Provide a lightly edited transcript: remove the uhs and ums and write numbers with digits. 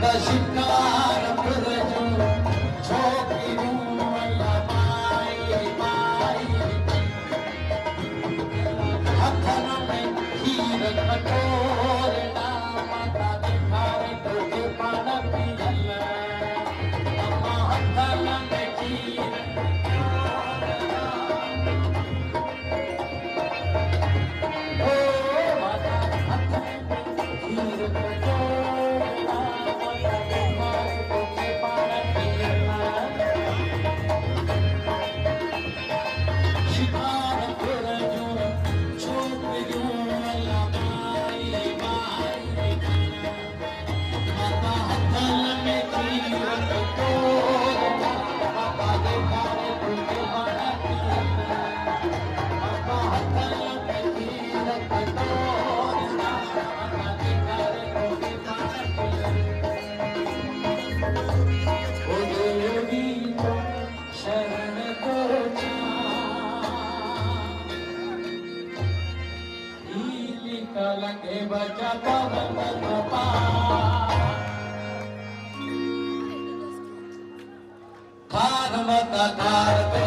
शिकार पुरजो छोकिरूं अला माई माई हथन में खीर कटोरना माता दिखारे तोखे पान पियल अम्मा हथन में खीर ओ माता हथन में खीर कटोरना माता दिखारे तोखे पान पियल शिकार पुरजो छोकिरूं अला माई माई माता हथन में खीर कटोरना माता दिखारे तोखे पान पियल माता हथन में खीर कटोरना माता दिखारे तोखे पान पियल ओ देवी तो शरण को लगे बचा पवन पा थार मत थार पे